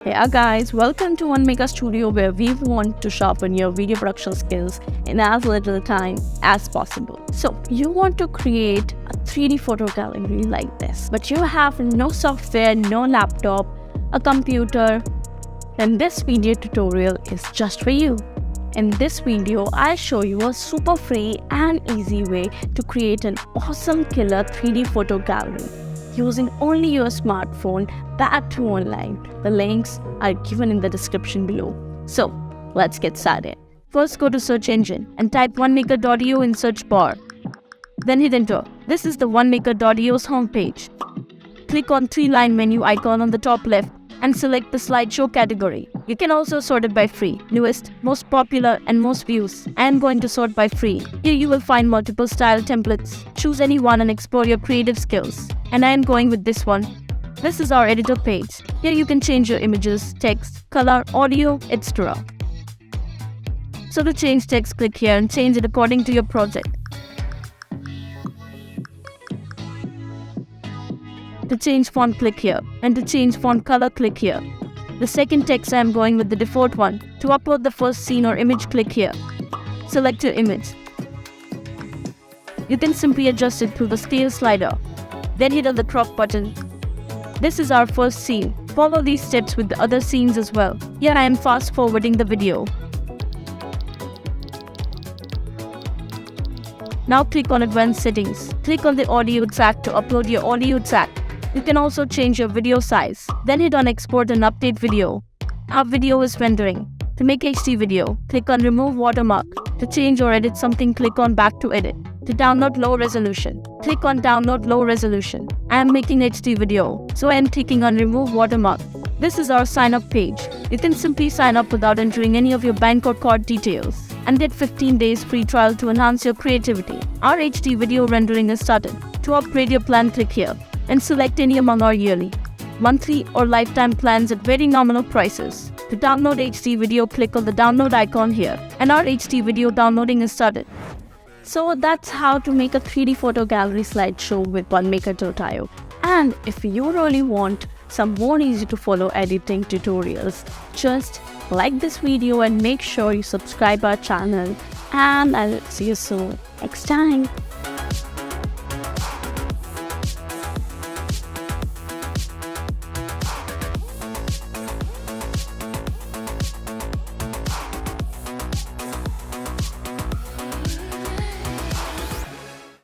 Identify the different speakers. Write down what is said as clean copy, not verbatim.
Speaker 1: Hey guys, welcome to Onemaker Studio, where we want to sharpen your video production skills in as little time as possible. So you want to create a 3D photo gallery like this, but you have no software, no laptop, a computer, then this video tutorial is just for you. In this video, I'll show you a super free and easy way to create an awesome killer 3D photo gallery using only your smartphone, that too online. The links are given in the description below. So let's get started. First, go to search engine and type onemaker.io in search bar. Then hit enter. This is the onemaker.io's homepage. Click on 3-line menu icon on the top left and select the slideshow category. You can also sort it by free, newest, most popular, and most views. I am going to sort by free. Here you will find multiple style templates. Choose any one and explore your creative skills. And I am going with this one. This is our editor page. Here you can change your images, text, color, audio, etc. So to change text, click here and change it according to your project. To change font, click here, and to change font color, click here. The second text I am going with the default one. To upload the first scene or image, click here. Select your image. You can simply adjust it through the scale slider. Then hit on the crop button. This is our first scene. Follow these steps with the other scenes as well. Here I am fast forwarding the video. Now click on Advanced Settings. Click on the audio track to upload your audio track. You can also change your video size. Then hit on Export and Update Video. Our video is rendering. To make HD video, click on Remove Watermark. To change or edit something, click on Back to Edit. To download low resolution, click on Download Low Resolution. I am making HD video, so I am clicking on Remove Watermark. This is our sign up page. You can simply sign up without entering any of your bank or card details and get 15 days free trial to enhance your creativity. Our HD video rendering is started. To upgrade your plan, click here and select any among our yearly, monthly or lifetime plans at very nominal prices. To download HD video, click on the download icon here and our HD video downloading is started. So that's how to make a 3D photo gallery slideshow with Onemaker.io. And if you really want some more easy to follow editing tutorials, just like this video and make sure you subscribe our channel, and I'll see you soon next time.